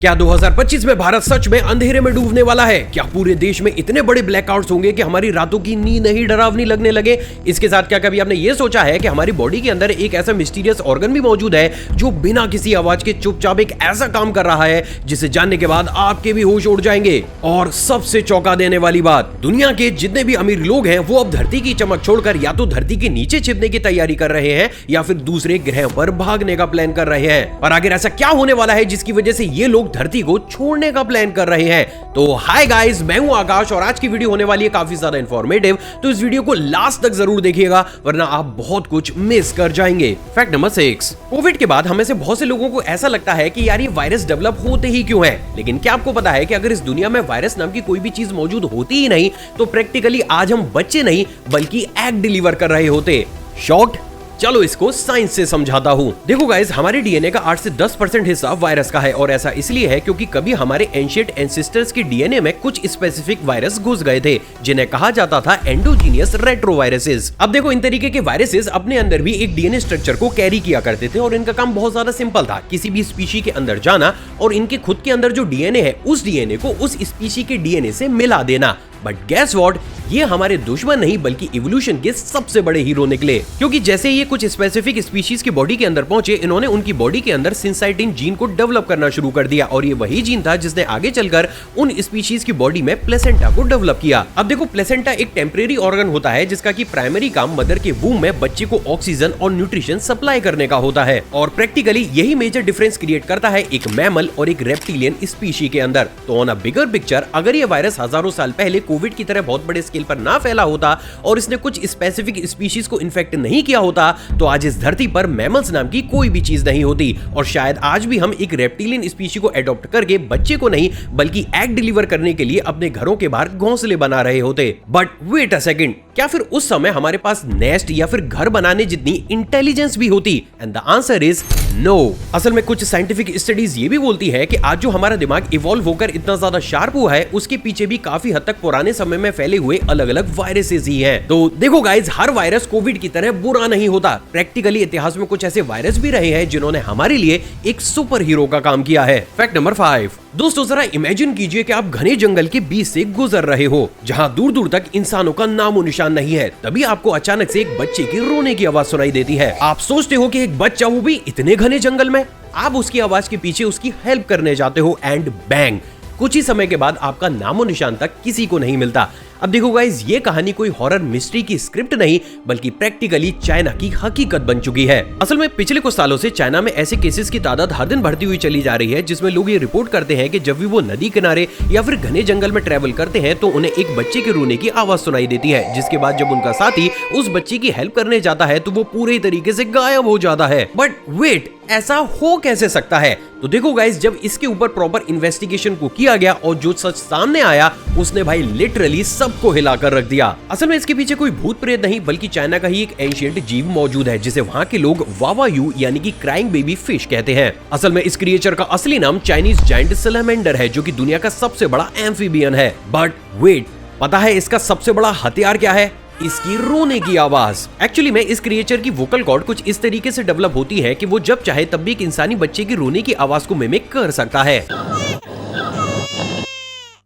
क्या 2025 में भारत सच में अंधेरे में डूबने वाला है? क्या पूरे देश में इतने बड़े ब्लैकआउट्स होंगे कि हमारी रातों की नींद ही डरावनी लगने लगे? इसके साथ क्या कभी आपने ये सोचा है कि हमारी बॉडी के अंदर एक ऐसा मिस्टीरियस ऑर्गन भी मौजूद है जो बिना किसी आवाज के चुपचाप एक ऐसा काम कर रहा है जिसे जानने के बाद आपके भी होश उड़ जाएंगे। और सबसे चौंका देने वाली बात, दुनिया के जितने भी अमीर लोग हैं वो अब धरती की चमक छोड़कर या तो धरती के नीचे छिपने की तैयारी कर रहे हैं या फिर दूसरे ग्रह पर भागने का प्लान कर रहे हैं। और आखिर ऐसा क्या होने वाला है जिसकी वजह से ये लोग धरती को छोड़ने का प्लान कर रहे हैं? तो हाय गाइस, मैं हूं आकाश और आज की वीडियो होने वाली है काफी ज्यादा इंफॉर्मेटिव, तो इस वीडियो को लास्ट तक जरूर देखिएगा वरना आप बहुत कुछ मिस कर जाएंगे। फैक्ट नंबर 6, कोविड के बाद हमें से बहुत से लोगों को ऐसा लगता है कि यार ये वायरस डेवलप होते ही क्यों है, लेकिन क्या आपको पता है कि अगर इस दुनिया में वायरस नाम की कोई भी चीज मौजूद होती ही नहीं तो प्रैक्टिकली आज हम बच्चे नहीं बल्कि एग डिलीवर कर रहे होते। शॉक्ड? चलो इसको साइंस से समझाता हूँ। देखो गाइस, हमारे डीएनए का 8 से 10% हिस्सा वायरस का है और ऐसा इसलिए है क्योंकि कभी हमारे एंशिएंट एंसेस्टर्स के डीएनए में कुछ स्पेसिफिक वायरस घुस गए थे जिन्हें कहा जाता था एंडोजीनियस रेट्रोवायरसेस। अब देखो, इन तरीके के वायरसेस अपने अंदर भी एक डीएनए स्ट्रक्चर को कैरी किया करते थे और इनका काम बहुत ज्यादा सिंपल था, किसी भी स्पीशी के अंदर जाना और इनके खुद के अंदर जो डीएनए है उस डीएनए को उस स्पीशी के डीएनए से मिला देना। बट गेस व्हाट, ये हमारे दुश्मन नहीं बल्कि इवोल्यूशन के सबसे बड़े हीरो निकले, क्योंकि जैसे ये कुछ स्पेसिफिक स्पीशीज की बॉडी के अंदर पहुंचे, इन्होंने उनकी बॉडी के अंदर सिंसाइटिन जीन को डेवलप करना शुरू कर दिया और ये वही जीन था जिसने आगे चलकर उन स्पीशीज की बॉडी में प्लेसेंटा को डेवलप किया। अब देखो, प्लेसेंटा एक टेम्परेरी ऑर्गन होता है जिसका की प्राइमरी काम मदर के वूम में बच्चे को ऑक्सीजन और न्यूट्रिशन सप्लाई करने का होता है और प्रैक्टिकली यही मेजर डिफरेंस क्रिएट करता है एक मैमल और एक रेप्टिलियन स्पीशी के अंदर। तो ऑन अ बिगर पिक्चर, अगर ये वायरस हजारों साल पहले कोविड की तरह बहुत बड़े स्केल पर ना फैला होता और इसने कुछ स्पेसिफिक स्पीशीज को इन्फेक्ट नहीं किया होता तो आज इस धरती पर मैमल्स नाम की कोई भी चीज नहीं होती और शायद आज भी हम एक रेप्टिलियन स्पीशी को अडॉप्ट करके बच्चे को नहीं बल्कि एग डिलीवर करने के लिए अपने घरों के बाहर घोंसले बना रहे होते। बट वेट अ सेकंड, क्या फिर उस समय हमारे पास नेस्ट या फिर घर बनाने जितनी इंटेलिजेंस भी होती? And the answer is no. असल में कुछ साइंटिफिक स्टडीज ये भी बोलती है कि आज जो हमारा दिमाग इवॉल्व होकर इतना ज्यादा शार्प हुआ है उसके पीछे भी काफी हद तक पुराने समय में फैले हुए अलग अलग वायरसेस ही हैं। तो देखो गाइज, हर वायरस कोविड की तरह बुरा नहीं होता। प्रैक्टिकली इतिहास में कुछ ऐसे वायरस भी रहे हैं जिन्होंने हमारे लिए एक सुपर हीरो का काम किया है। फैक्ट नंबर 5, दोस्तों जरा इमेजिन कीजिए कि आप घने जंगल के बीच से गुजर रहे हो जहां दूर दूर तक इंसानों का नामो निशान नहीं है। तभी आपको अचानक से एक बच्चे की रोने की आवाज सुनाई देती है। आप सोचते हो कि एक बच्चा, वो भी इतने घने जंगल में। आप उसकी आवाज के पीछे उसकी हेल्प करने जाते हो एंड बैंग, कुछ ही समय के बाद आपका नामो निशान तक किसी को नहीं मिलता। अब देखो गाइज, ये कहानी कोई हॉरर मिस्ट्री की स्क्रिप्ट नहीं बल्कि प्रैक्टिकली चाइना की हकीकत बन चुकी है। असल में पिछले कुछ सालों से चाइना में ऐसे केसेस की तादाद हर दिन बढ़ती हुई चली जा रही है जिसमें लोग ये रिपोर्ट करते हैं कि जब भी वो नदी किनारे या फिर घने जंगल में ट्रेवल करते हैं तो उन्हें एक बच्चे के रोने की आवाज सुनाई देती है, जिसके बाद जब उनका साथी उस बच्चे की हेल्प करने जाता है तो वो पूरे तरीके से गायब हो जाता है। बट वेट, ऐसा हो कैसे सकता है? तो देखो गाइस, जब इसके ऊपर प्रॉपर इन्वेस्टिगेशन को किया गया और जो सच सामने आया उसने भाई लिटरली सबको हिलाकर रख दिया। असल में इसके पीछे कोई भूत प्रेत नहीं बल्कि चाइना का ही एक एंशिएंट जीव मौजूद है जिसे वहाँ के लोग वावायू यानी कि क्राइंग बेबी फिश कहते हैं। असल में इस क्रिएचर का असली नाम चाइनीज जायंट सैलमेंडर है जो कि दुनिया का सबसे बड़ा एम्फीबियन है। बट वेट, पता है इसका सबसे बड़ा हथियार क्या है? इसकी रोने की आवाज। एक्चुअली में इस क्रिएचर की वोकल कॉर्ड कुछ इस तरीके से डेवलप होती है कि वो जब चाहे तब भी एक इंसानी बच्चे की रोने की आवाज को मिमिक कर सकता है।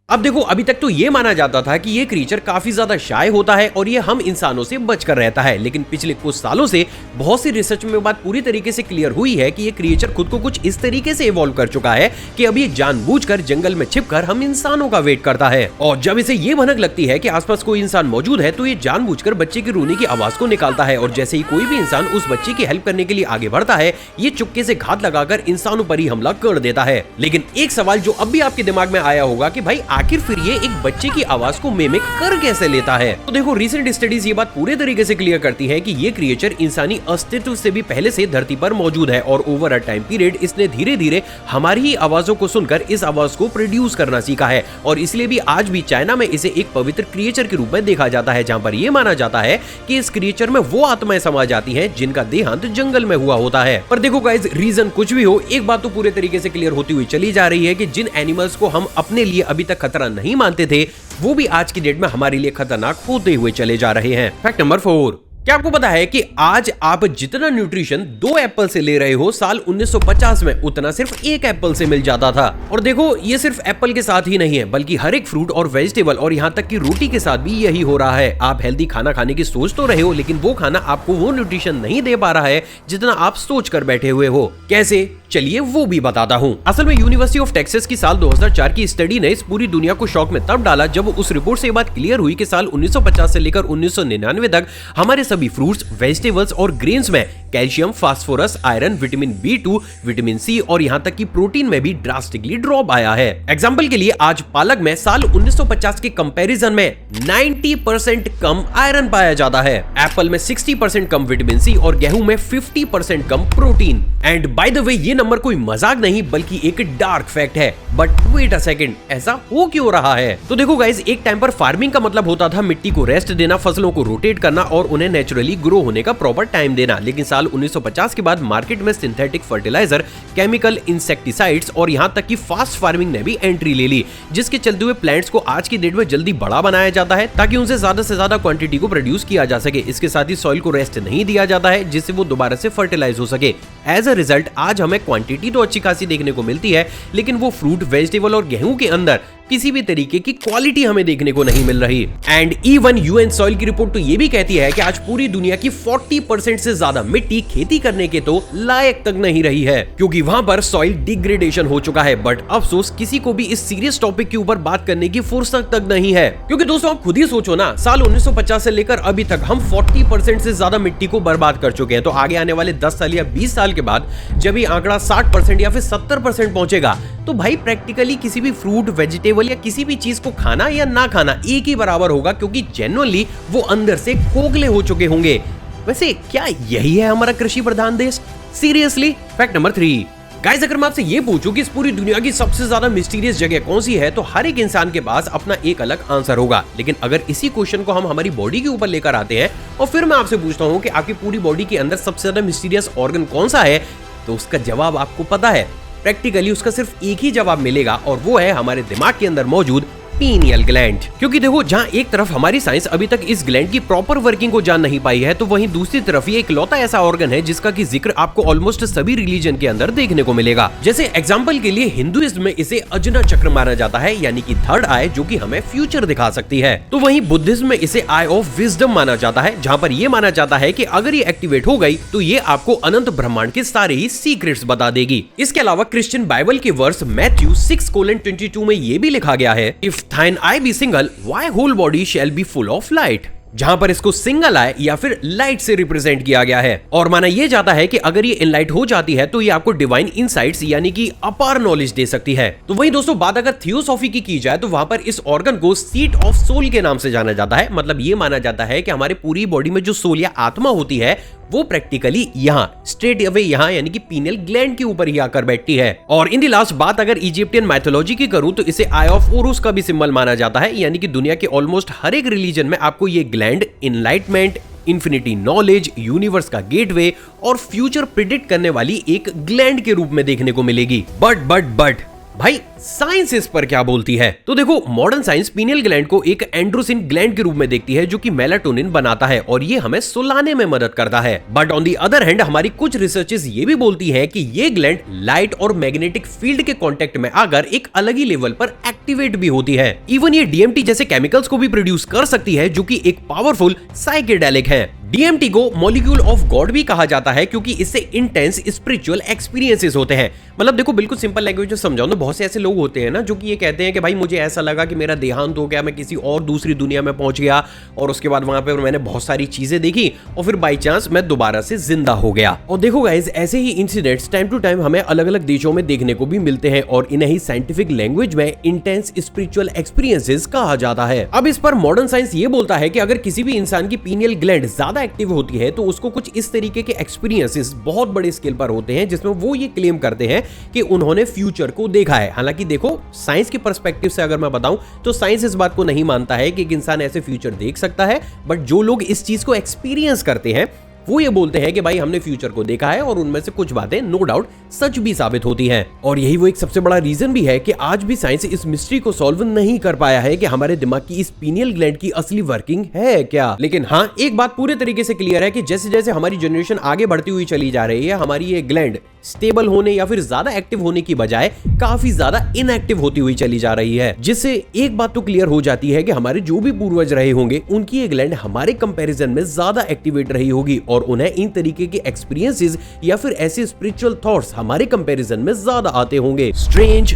अब देखो, अभी तक तो ये माना जाता था कि ये क्रीचर काफी ज्यादा शाय होता है और ये हम इंसानों से बचकर रहता है, लेकिन पिछले कुछ सालों से बहुत सी रिसर्च में बात पूरी तरीके से क्लियर हुई है कि ये क्रिएचर खुद को कुछ इस तरीके से इवॉल्व कर चुका है कि अब ये जानबूझकर जंगल में छिपकर हम इंसानों का वेट करता है और जब इसे ये भनक लगती है कि आसपास कोई इंसान मौजूद है तो ये जानबूझकर बच्चे की रोने की आवाज को निकालता है और जैसे ही कोई भी इंसान उस बच्चे की हेल्प करने के लिए आगे बढ़ता है ये चुपके से घात लगाकर इंसानों पर ही हमला कर देता है। लेकिन एक सवाल जो अब भी आपके दिमाग में आया होगा कि भाई आखिर फिर ये एक बच्चे की आवाज को मिमिक कर कैसे लेता है? तो देखो, रिसेंट स्टडीज ये बात पूरे तरीके से क्लियर करती है कि ये क्रिएचर इंसानी अस्तित्व से भी पहले से धरती पर मौजूद है और ओवर अ टाइम पीरियड इसने धीरे धीरे हमारी ही आवाजों को सुनकर इस आवाज को प्रोड्यूस करना सीखा है और इसलिए भी आज भी चाइना में इसे एक पवित्र क्रिएचर के रूप में देखा जाता है जहाँ पर यह माना जाता है कि इस क्रिएचर में वो आत्माएं समा जाती हैं जिनका देहांत जंगल में हुआ होता है। पर देखो गाइस, रीजन कुछ भी हो, एक बात तो पूरे तरीके से क्लियर होती हुई चली जा रही है कि जिन एनिमल्स को हम अपने लिए अभी तक खतरा नहीं मानते थे वो भी आज की डेट में हमारे लिए खतरनाक होते हुए चले जा रहे हैं। फैक्ट नंबर 4, क्या आपको पता है कि आज आप जितना न्यूट्रिशन 2 एप्पल से ले रहे हो, साल 1950 में उतना सिर्फ 1 एप्पल से मिल जाता था। और देखो, ये सिर्फ एप्पल के साथ ही नहीं है, बल्कि हर एक फ्रूट और वेजिटेबल और यहाँ तक कि रोटी के साथ भी यही हो रहा है। आप हेल्दी खाना खाने की सोच तो रहे हो, लेकिन वो खाना आपको वो न्यूट्रिशन नहीं दे पा रहा है जितना आप सोच कर बैठे हुए हो। कैसे? चलिए वो भी बताता हूँ। असल में यूनिवर्सिटी ऑफ टेक्सास की साल 2004 की स्टडी ने इस पूरी दुनिया को शॉक में तब डाला जब उस रिपोर्ट से ये बात क्लियर हुई कि साल 1950 से लेकर 1999 तक हमारे सभी फ्रूट्स, वेजिटेबल्स और ग्रेन्स में calcium, phosphorus, iron, vitamin B2, vitamin C और यहाँ तक कि प्रोटीन में भी ड्रास्टिकली ड्रॉप आया है। एग्जाम्पल के लिए आज पालक में साल 1950 के कंपैरिजन में 90% कम आयरन पाया जाता है, एप्पल में 60% कम विटामिन C और गेहूं में 50% कम प्रोटीन। एंड बाय द वे, ये नंबर कोई मजाक नहीं बल्कि एक डार्क फैक्ट है। बट वेट अ सेकंड, ऐसा हो क्यों रहा है? तो देखो गाइस, एक टाइम पर फार्मिंग का मतलब होता था मिट्टी को रेस्ट देना, फसलों को रोटेट करना और उन्हें नेचुरली ग्रो होने का प्रॉपर टाइम देना। लेकिन साल 1950 के बाद मार्केट में सिंथेटिक फर्टिलाइजर, केमिकल, इंसेक्टिसाइड्स और यहाँ तक कि फास्ट फार्मिंग ने भी एंट्री ले ली, जिसके चलते हुए प्लांट्स को आज की डेट में जल्दी बड़ा बनाया जाता है ताकि उनसे ज्यादा से ज्यादा क्वांटिटी को प्रोड्यूस किया जा सके। इसके साथ ही सॉइल को रेस्ट नहीं दिया जाता है जिससे वो दोबारा से फर्टिलाइज हो सके। एज अ रिजल्ट आज हमें क्वांटिटी तो अच्छी खासी देखने को मिलती है, लेकिन वो फ्रूट, वेजिटेबल और गेहूं के अंदर किसी भी तरीके की क्वालिटी हमें देखने को नहीं मिल रही। एंड इवन यूएन सॉइल की रिपोर्ट तो ये भी कहती है कि आज पूरी दुनिया की 40% से ज्यादा मिट्टी खेती करने के तो लायक तक नहीं रही है, क्योंकि वहां पर सॉइल डिग्रेडेशन हो चुका है। बट अफसोस, किसी को भी इस सीरियस टॉपिक के ऊपर बात करने की फुर्सत तक नहीं है, क्योंकि दोस्तों आप खुद ही सोचो ना, साल 1950 से लेकर अभी तक हम 40% से ज्यादा मिट्टी को बर्बाद कर चुके हैं। तो आगे आने वाले 10 साल या 20 साल के बाद जब ये आंकड़ा 60% या फिर 70% पहुंचेगा, तो भाई प्रैक्टिकली किसी भी फ्रूट, वेजिटेबल या किसी भी चीज को खाना या ना खाना एक ही बराबर होगा, क्योंकि जेन्युइनली वो अंदर से खोखले हो चुके होंगे। वैसे क्या यही है हमारा कृषि प्रधान देश? सीरियसली? फैक्ट नंबर 3 गाइस, अगर मैं आपसे ये पूछूं कि इस पूरी दुनिया की सबसे ज्यादा मिस्टीरियस जगह कौन सी है, तो हर एक इंसान के पास अपना एक अलग आंसर होगा। लेकिन अगर इसी क्वेश्चन को हम हमारी बॉडी के ऊपर लेकर आते हैं और फिर मैं आपसे पूछता हूं कि आपकी पूरी बॉडी के अंदर सबसे ज्यादा मिस्टीरियस ऑर्गन कौन सा है, तो उसका जवाब आपको पता है। प्रैक्टिकली उसका सिर्फ एक ही जवाब मिलेगा और वो है हमारे दिमाग के अंदर मौजूद पीनियल ग्लैंड। क्योंकि देखो, जहां एक तरफ हमारी साइंस अभी तक इस ग्लैंड की प्रॉपर वर्किंग को जान नहीं पाई है, तो वहीं दूसरी तरफ ये इकलौता ऐसा ऑर्गन है जिसका की जिक्र आपको ऑलमोस्ट सभी रिलीजन के अंदर देखने को मिलेगा। जैसे एग्जांपल के लिए हिंदुइज्म में इसे अजना चक्र माना जाता है, यानी कि थर्ड आई, जो कि हमें फ्यूचर दिखा सकती है। तो वहीं बुद्धिज्म में इसे आई ऑफ विजडम माना जाता है, जहां पर ये माना जाता है कि अगर ये एक्टिवेट हो गई तो ये आपको अनंत ब्रह्मांड के सारे ही सीक्रेट्स बता देगी। इसके अलावा क्रिश्चियन बाइबल के वर्स मैथ्यू 6:22 में ये भी लिखा गया है, if thine eye be single, why whole body shall be full of light? जहां पर इसको सिंगल आई या फिर लाइट से रिप्रेजेंट किया गया है और माना यह जाता है कि अगर ये इनलाइट हो जाती है तो ये आपको डिवाइन इनसाइट्स यानी कि अपार नॉलेज दे सकती है। तो वहीं दोस्तों, बात अगर थियोसॉफी की जाए तो वहां पर इस ऑर्गन को सीट ऑफ सोल के नाम से जाना जाता है। मतलब ये माना जाता है कि हमारे पूरी बॉडी में जो सोल या आत्मा होती है वो प्रैक्टिकली यहाँ स्ट्रेट अवे यहाँ यानी कि पीनियल ग्लैंड के ऊपर ही आकर बैठती है। और इन दी लास्ट बात अगर इजिप्टियन माइथोलॉजी की करूं तो इसे आई ऑफ ओरुस का भी सिंबल माना जाता है, यानी कि दुनिया के ऑलमोस्ट हर एक रिलीजन में आपको ये gland enlightenment, infinity knowledge, universe का गेटवे और फ्यूचर प्रिडिक्ट करने वाली एक ग्लैंड के रूप में देखने को मिलेगी। बट भाई, साइंस इस पर क्या बोलती है? तो देखो, मॉडर्न साइंस पीनियल ग्लैंड को एक एंड्रोसिन ग्लैंड के रूप में देखती है जो कि मेलाटोनिन बनाता है और ये हमें सुलाने में मदद करता है। But on the other hand हमारी कुछ रिसर्चेस ये भी बोलती है कि ये ग्लैंड लाइट और मैग्नेटिक फील्ड के कांटेक्ट में आकर एक अलग ही लेवल पर एक्टिवेट भी होती है। इवन ये डीएमटी जैसे केमिकल्स को भी प्रोड्यूस कर सकती है, जो कि एक पावरफुल साइकेडेलिक है। डीएमटी को मॉलिक्यूल ऑफ गॉड भी कहा जाता है क्योंकि इससे इंटेंस स्पिरिचुअल एक्सपीरियंसेस होते हैं। मतलब देखो, बिल्कुल सिंपल लैंग्वेज में समझाऊं तो बहुत से ऐसे लोग होते हैं ना जो कि ये कहते हैं कि भाई मुझे ऐसा लगा कि मेरा देहांत हो गया, मैं किसी और दूसरी दुनिया में पहुंच गया और उसके बाद वहां पे मैंने बहुत सारी चीजें देखी और फिर बाई चांस मैं दोबारा से जिंदा हो गया। और देखो गाइस, ऐसे ही इंसिडेंट्स टाइम टू टाइम हमें अलग अलग देशों में देखने को भी मिलते हैं और इन्हें ही साइंटिफिक लैंग्वेज में इंटेंस स्पिरिचुअल एक्सपीरियंसेस कहा जाता है। अब इस पर मॉडर्न साइंस ये बोलता है कि अगर किसी भी इंसान की पीनियल ग्लैंड ज्यादा एक्टिव होती है तो उसको कुछ इस तरीके के एक्सपीरियंसेस बहुत बड़े स्केल पर होते हैं जिसमें वो ये क्लेम करते हैं कि उन्होंने फ्यूचर को देखा है। हालांकि देखो, साइंस के पर्सपेक्टिव से अगर मैं बताऊं तो साइंस इस बात को नहीं मानता है कि एक इंसान ऐसे फ्यूचर देख सकता है, बट जो लोग इस चीज को एक्सपीरियंस करते हैं वो ये बोलते हैं कि भाई हमने फ्यूचर को देखा है और उनमें से कुछ बातें नो डाउट सच भी साबित होती हैं। और यही वो एक सबसे बड़ा रीजन भी है कि आज भी साइंस इस मिस्ट्री को सॉल्व नहीं कर पाया है कि हमारे दिमाग की इस पीनियल ग्लैंड की असली वर्किंग है क्या। लेकिन हाँ, एक बात पूरे तरीके से क्लियर है कि जैसे जैसे हमारी जनरेशन आगे बढ़ती हुई चली जा रही है, हमारी ये ग्लैंड स्टेबल होने या फिर ज्यादा एक्टिव होने की बजाय काफी ज्यादा इनएक्टिव होती हुई चली जा रही है। जिससे एक बात तो क्लियर हो जाती है कि हमारे जो भी पूर्वज रहे होंगे उनकी ये ग्लैंड हमारे कंपैरिजन में ज्यादा एक्टिवेट रही होगी और उन्हें इन तरीके के एक्सपीरियंसेस या फिर ऐसे स्पिरिचुअल थॉट्स हमारे कंपैरिजन में ज्यादा आते होंगे। Strange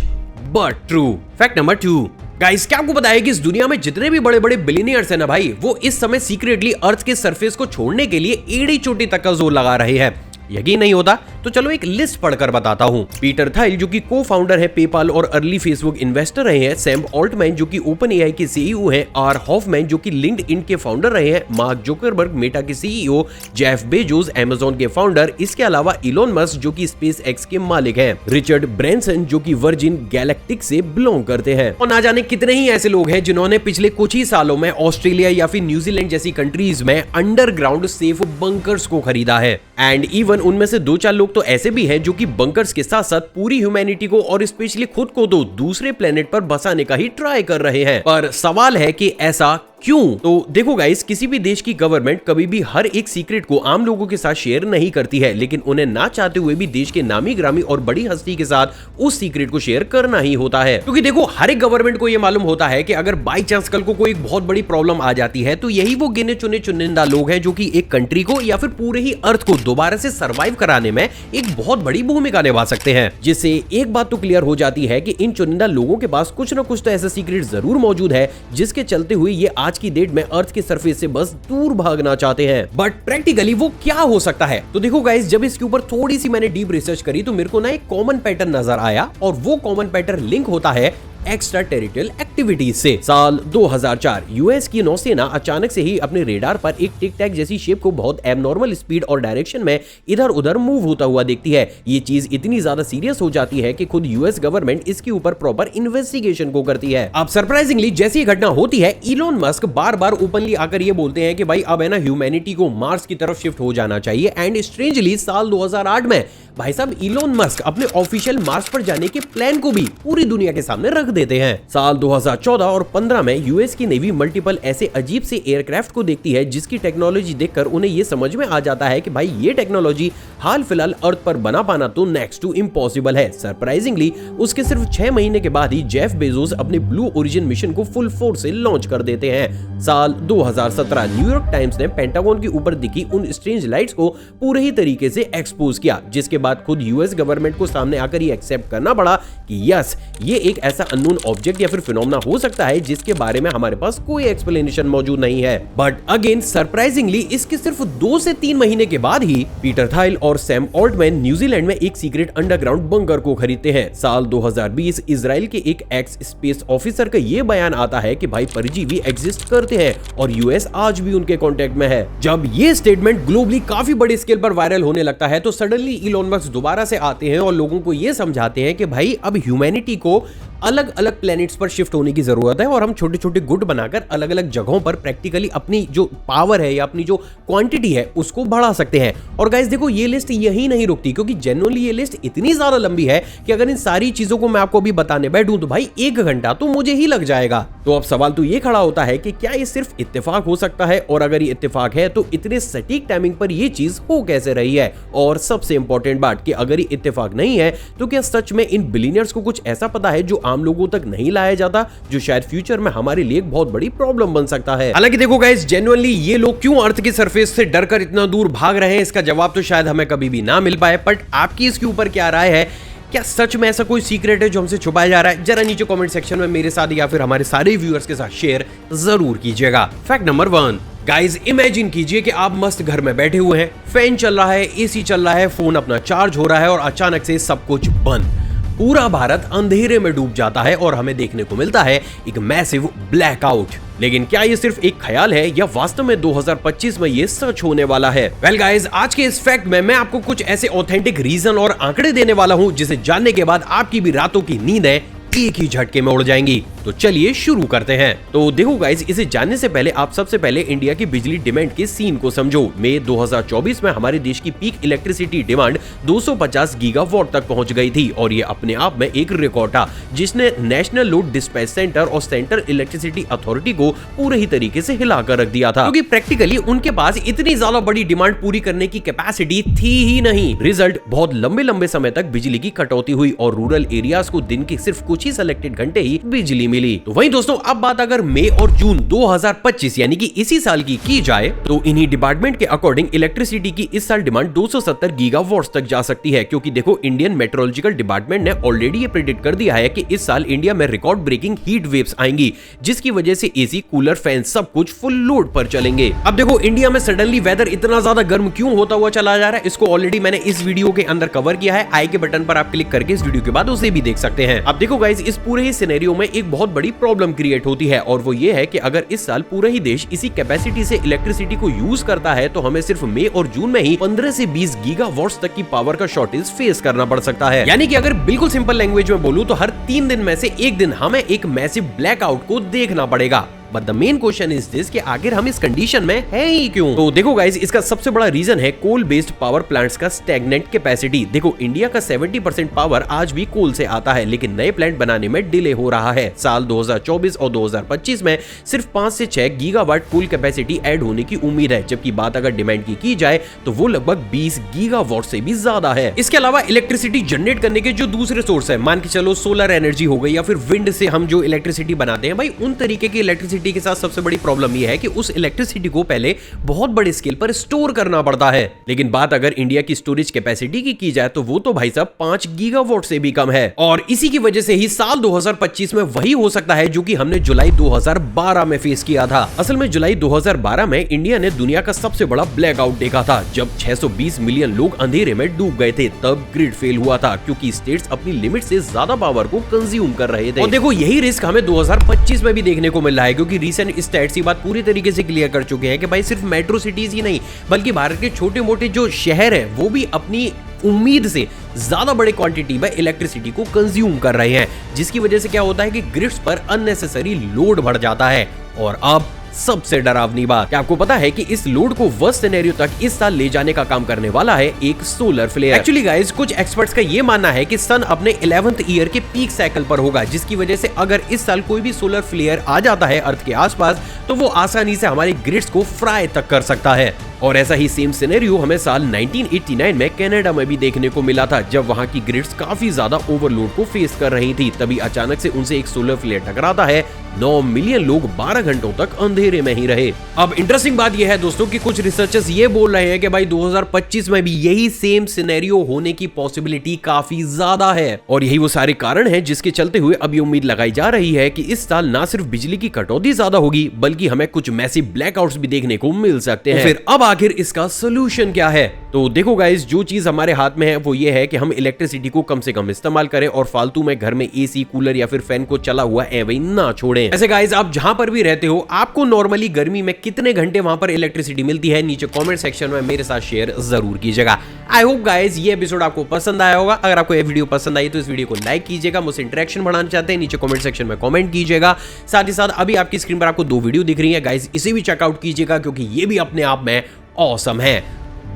but true. Fact number 2, guys, क्या आपको पता है कि इस दुनिया में जितने भी बड़े बड़े बिलियनियर्स हैं ना भाई, वो इस समय सीक्रेटली अर्थ के सरफेस को छोड़ने के लिए एड़ी चोटी तक का जोर लगा रहे हैं। यकीन नहीं होता तो चलो एक लिस्ट पढ़कर बताता हूं। पीटर थाइल जो कि को फाउंडर है पेपाल और अर्ली फेसबुक इन्वेस्टर रहे हैं, सैम ऑल्टमैन जो कि ओपन एआई के सीईओ हैं, आर हॉफमैन जो कि लिंक्डइन के फाउंडर रहे हैं, मार्क जुकरबर्ग मेटा के सीईओ, जेफ बेजोस अमेज़न के फाउंडर, इसके अलावा इलोन मस्क जो कि स्पेस एक्स के मालिक हैं, रिचर्ड ब्रैंसन जो कि वर्जिन गैलेक्टिक से बिलोंग करते हैं, और ना जाने कितने ही ऐसे लोग हैं जिन्होंने पिछले कुछ ही सालों में ऑस्ट्रेलिया या फिर न्यूजीलैंड जैसी कंट्रीज में अंडरग्राउंड सेफ बंकर्स को खरीदा है। एंड इवन उनमें से 2-4 लोग तो ऐसे भी हैं जो कि बंकर्स के साथ साथ पूरी ह्यूमैनिटी को और स्पेशली खुद को तो दूसरे प्लेनेट पर बसाने का ही ट्राई कर रहे हैं। पर सवाल है कि ऐसा क्यों? तो देखो गाइस, किसी भी देश की गवर्नमेंट कभी भी हर एक सीक्रेट को आम लोगों के साथ शेयर नहीं करती है, लेकिन उन्हें ना चाहते हुए भी देश के नामी ग्रामी और बड़ी हस्ती के साथ उस सीक्रेट को शेयर करना ही होता है। क्योंकि देखो, हर एक गवर्नमेंट को यह मालूम होता है कि अगर बाई चांस कल को कोई एक बहुत बड़ी प्रॉब्लम आ जाती है तो यही वो गिने चुने चुनिंदा लोग हैं जो कि एक कंट्री को या फिर पूरे ही अर्थ को दोबारा से सर्वाइव कराने में एक बहुत बड़ी भूमिका निभा सकते हैं। जिससे एक बात तो क्लियर हो जाती है कि इन चुनिंदा लोगों के पास कुछ ना कुछ तो ऐसा सीक्रेट जरूर मौजूद है जिसके चलते हुए ये आज की डेट में अर्थ के सरफेस से बस दूर भागना चाहते हैं। बट प्रैक्टिकली वो क्या हो सकता है? तो देखो गाइस, जब इसके ऊपर थोड़ी सी मैंने डीप रिसर्च करी तो मेरे को ना एक कॉमन पैटर्न नजर आया, और वो कॉमन पैटर्न लिंक होता है एक्स्ट्रा टेरिटोरियल एक्टिविटीज से। साल 2004 यूएस की नौसेना अचानक से ही अपने रेडार पर एक टिक टैक जैसी शेप को बहुत एबनॉर्मल स्पीड और डायरेक्शन में इधर उधर मूव होता हुआ देखती है। ये चीज इतनी ज्यादा सीरियस हो जाती है कि खुद यूएस गवर्नमेंट इसके ऊपर प्रॉपर इन्वेस्टिगेशन को करती है। अब सरप्राइजिंगली जैसी घटना होती है, इलोन मस्क बार बार ओपनली आकर ये बोलते हैं कि भाई अब है ना ह्यूमैनिटी को मार्स की तरफ शिफ्ट हो जाना चाहिए। एंड स्ट्रेंजली साल 2008 में भाई साहब इलोन मस्क अपने ऑफिशियल मार्स पर जाने के प्लान को भी पूरी दुनिया के सामने रख देते हैं। साल 2014 और 15 में यूएस की नेवी मल्टीपल ऐसे अजीब से एयरक्राफ्ट को देखती है जिसकी टेक्नोलॉजी देखकर उन्हें यह समझ में आ जाता है कि भाई ये टेक्नोलॉजी हाल फिलहाल अर्थ पर बना पाना तो नेक्स्ट टू इम्पॉसिबल है। सरप्राइजिंगली उसके सिर्फ 6 महीने के बाद ही जेफ बेजोस अपने ब्लू ओरिजिन मिशन को फुल फोर्स से लॉन्च कर देते हैं। साल 2017 न्यूयॉर्क टाइम्स ने पेंटागन के ऊपर दिखी उन स्ट्रेंज लाइट्स को पूरे ही तरीके से एक्सपोज किया, जिसके बाद खुद यूएस गवर्नमेंट को सामने आकर ये एक्सेप्ट करना पड़ा कि यस, ये एक ऐसा अननोन ऑब्जेक्ट या फिर फिनोमेना हो सकता है जिसके बारे में हमारे पास कोई एक्सप्लेनेशन मौजूद नहीं है। बट अगेन सरप्राइजिंगली इसके सिर्फ 2 से 3 महीने के बाद ही पीटर थाइल और सैम ऑल्टमैन न्यूजीलैंड में एक सीक्रेट अंडरग्राउंड बंकर को खरीदते हैं। साल 2020 इजराइल के एक एक्स स्पेस ऑफिसर का ये बयान आता है कि भाई परजीवी एग्जिस्ट करते हैं और यूएस आज भी उनके कांटेक्ट में है। जब ये स्टेटमेंट ग्लोबली काफी बड़े स्केल पर वायरल होने लगता है तो सडनली इलोन मस्क दोबारा से आते हैं और लोगों को ये समझाते हैं कि भाई अब ह्यूमैनिटी को अलग अलग प्लैनेट्स पर शिफ्ट होने की जरूरत है और हम छोटे छोटे गुट बनाकर अलग अलग जगहों पर प्रैक्टिकली अपनी जो पावर है या अपनी जो क्वांटिटी है उसको बढ़ा सकते हैं। और गाइस देखो, ये लिस्ट यही नहीं रुकती, क्योंकि जेन्युइनली ये लिस्ट इतनी ज्यादा लंबी है कि अगर इन सारी चीजों को मैं आपको अभी बताने बैठूं तो भाई 1 घंटा तो मुझे ही लग जाएगा। तो अब सवाल तो ये खड़ा होता है कि क्या ये सिर्फ इत्तेफाक हो सकता है, और अगर ये इत्तेफाक है तो इतने सटीक टाइमिंग पर ये चीज हो कैसे रही है? और सबसे इंपॉर्टेंट बात कि अगर ये इत्तेफाक नहीं है तो क्या सच में इन बिलियनियर्स को कुछ ऐसा पता है जो आम लोगों तक नहीं लाया जाता, जो शायद फ्यूचर में हमारे लिए एक बहुत बड़ी प्रॉब्लम बन सकता है? हालांकि देखो गाइस, जेन्युइनली ये लोग क्यों अर्थ की सरफेस से डरकर इतना दूर भाग रहे हैं, इसका जवाब तो शायद हमें कभी भी ना मिल पाए। बट आपकी इसके ऊपर क्या राय है? क्या सच में ऐसा कोई सीक्रेट है जो हमसे छुपाया जा रहा है? जरा नीचे कमेंट सेक्शन में मेरे साथ या फिर हमारे सारे व्यूअर्स के साथ शेयर जरूर कीजिएगा। फैक्ट नंबर 1, गाइज इमेजिन कीजिए कि आप मस्त घर में बैठे हुए हैं, फैन चल रहा है, एसी चल रहा है, फोन अपना चार्ज हो रहा है और अचानक से सब कुछ बंद। पूरा भारत अंधेरे में डूब जाता है और हमें देखने को मिलता है एक मैसिव ब्लैकआउट। लेकिन क्या ये सिर्फ एक ख्याल है या वास्तव में 2025 में ये सच होने वाला है? वेल गाइस, आज के इस फैक्ट में मैं आपको कुछ ऐसे ऑथेंटिक रीजन और आंकड़े देने वाला हूं जिसे जानने के बाद आपकी भी रातों की नींदें एक ही झटके में उड़ जाएंगी। तो चलिए शुरू करते हैं। तो देखो गाइस, इसे जानने से पहले आप सबसे पहले इंडिया की बिजली डिमांड के सीन को समझो। मई 2024 में हमारे देश की पीक इलेक्ट्रिसिटी डिमांड 250 गीगावाट तक पहुंच गई थी और ये अपने आप में एक रिकॉर्ड था, जिसने नेशनल लोड डिस्पैच सेंटर और सेंट्रल इलेक्ट्रिसिटी अथॉरिटी को पूरे ही तरीके से हिलाकर रख दिया था, क्योंकि प्रैक्टिकली उनके पास इतनी ज्यादा बड़ी डिमांड पूरी करने की कैपेसिटी थी ही नहीं। रिजल्ट, बहुत लंबे समय तक बिजली की कटौती हुई और रूरल एरियाज को दिन के सिर्फ कुछ ही सिलेक्टेड घंटे ही बिजली मिली। तो वहीं दोस्तों, अब बात अगर मई और जून 2025 यानी कि इसी साल की जाए तो इन्हीं डिपार्टमेंट के अकॉर्डिंग इलेक्ट्रिसिटी की इस साल डिमांड 270 गीगावाट्स तक जा सकती है, क्योंकि देखो इंडियन मेट्रोलॉजिकल डिपार्टमेंट ने ऑलरेडी ये प्रेडिक्ट कर दिया है कि इस साल इंडिया में रिकॉर्ड ब्रेकिंग हीट वेव्स आएंगी, जिसकी वजह से एसी, कूलर, फैन सब कुछ फुल लोड पर चलेंगे। अब देखो इंडिया में सडनली वेदर इतना ज्यादा गर्म क्यों होता हुआ चला जा रहा है, इसको ऑलरेडी मैंने इस वीडियो के अंदर कवर किया है। आई के बटन पर आप क्लिक करके इस वीडियो के बाद उसे भी देख सकते हैं। अब देखो गाइस, इस पूरे ही सिनेरियो में एक बहुत बड़ी प्रॉब्लम क्रिएट होती है और वो ये है कि अगर इस साल पूरा ही देश इसी कैपेसिटी से इलेक्ट्रिसिटी को यूज करता है तो हमें सिर्फ मई और जून में ही 15 से 20 गीगावाट्स तक की पावर का शॉर्टेज फेस करना पड़ सकता है। यानी कि अगर बिल्कुल सिंपल लैंग्वेज में बोलूं तो हर 3 दिन में से एक दिन हमें एक मैसिव ब्लैकआउट को देखना पड़ेगा। But the main question is this कि आखिर हम इस कंडीशन में है ही क्यों? तो देखो गाइस, इसका सबसे बड़ा रीजन है कोल बेस्ड पावर प्लांट्स का स्टैग्नेंट कैपेसिटी। देखो इंडिया का 70% पावर आज भी कोल से आता है, लेकिन नए प्लांट बनाने में डिले हो रहा है। साल 2024 और 2025 में सिर्फ 5 से 6 गीगावाट कोल कैपेसिटी ऐड होने की उम्मीद है, जबकि बात अगर डिमांड की जाए तो वो लगभग 20 गीगावाट से भी ज्यादा है। इसके अलावा इलेक्ट्रिसिटी जनरेट करने के जो दूसरे सोर्स है, मान के चलो सोलर एनर्जी हो गई या फिर विंड से हम जो इलेक्ट्रिसिटी बनाते हैं, भाई उन तरीके की इलेक्ट्रिसिटी के साथ सबसे बड़ी प्रॉब्लम यह है कि उस इलेक्ट्रिसिटी को पहले बहुत बड़े स्केल पर स्टोर करना पड़ता है। लेकिन बात अगर इंडिया की स्टोरेज कैपेसिटी की जाए तो वो तो भाई साहब 5 गीगावाट से भी कम है और इसी की वजह से ही साल 2025 में वही हो सकता है जो कि हमने जुलाई 2012 में फेस किया था। असल में जुलाई 2012 में इंडिया ने दुनिया का सबसे बड़ा ब्लैकआउट देखा था, जब 620 मिलियन लोग अंधेरे में डूब गए थे। तब ग्रिड फेल हुआ था क्योंकि स्टेट्स अपनी लिमिट से ज्यादा पावर को कंज्यूम कर रहे थे। और देखो यही रिस्क हमें 2025 में भी देखने को मिल रहा है, क्योंकि रिसेंट स्टैट्स ये बात पूरी तरीके से क्लियर कर चुके हैं कि भाई सिर्फ मेट्रो सिटीज ही नहीं बल्कि भारत के छोटे मोटे जो शहर है वो भी अपनी उम्मीद से ज्यादा बड़े क्वांटिटी में इलेक्ट्रिसिटी को कंज्यूम कर रहे हैं, जिसकी वजह से क्या होता है कि ग्रिड्स पर अननेसेसरी लोड बढ़ जाता है। और अब सबसे डरावनी बात, क्या आपको पता है कि इस लोड को वर्स्ट सिनेरियो तक इस साल ले जाने का काम करने वाला है एक सोलर फ्लेयर। एक्चुअली गाइस, कुछ एक्सपर्ट्स का ये मानना है कि सन अपने 11th ईयर के पीक साइकिल पर होगा, जिसकी वजह से अगर इस साल कोई भी सोलर फ्लेयर आ जाता है अर्थ के आसपास तो वो आसानी से हमारे ग्रिड्स को फ्राई तक कर सकता है। और ऐसा ही सेम सिनेरियो हमें साल 1989 में कनाडा में भी देखने को मिला था, जब वहां की ग्रिड्स काफी ज्यादा ओवरलोड को फेस कर रही थी। तभी अचानक से उनसे एक सोलर फ्लेयर टकराता है, 9 मिलियन लोग 12 घंटों तक अंधेरे में ही रहे। अब इंटरेस्टिंग बात यह है दोस्तों कि कुछ रिसर्चर्स ये बोल रहे हैं कि भाई 2025 में भी यही सेम सिनेरियो होने की पॉसिबिलिटी काफी ज्यादा है और यही वो सारे कारण हैं जिसके चलते हुए अब ये उम्मीद लगाई जा रही है कि इस साल ना सिर्फ बिजली की कटौती ज्यादा होगी बल्कि हमें कुछ मैसिव ब्लैकआउट्स भी देखने को मिल सकते हैं। फिर अब आखिर इसका सोल्यूशन क्या है? तो देखो गाइस, जो चीज हमारे हाथ में है वो ये है कि हम इलेक्ट्रिसिटी को कम से कम इस्तेमाल करें और फालतू में घर में एसी, कूलर या फिर फैन को चला हुआ एवं ना छोड़ें। ऐसे गाइस, आप जहां पर भी रहते हो, आपको नॉर्मली गर्मी में कितने घंटे वहां पर इलेक्ट्रिसिटी मिलती है, नीचे कमेंट सेक्शन में मेरे साथ शेयर जरूर कीजिएगा। आई होप गाइस ये एपिसोड आपको पसंद आया होगा। अगर आपको ये वीडियो पसंद आई तो इस वीडियो को लाइक कीजिएगा, मुझसे इंटरेक्शन बढ़ाना चाहते हैं नीचे कमेंट सेक्शन में कमेंट कीजिएगा। साथ ही साथ अभी आपकी स्क्रीन पर आपको 2 वीडियो दिख रही है गाइस, इसे भी चेकआउट कीजिएगा क्योंकि ये भी अपने आप में ऑसम है।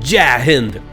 जय हिंद।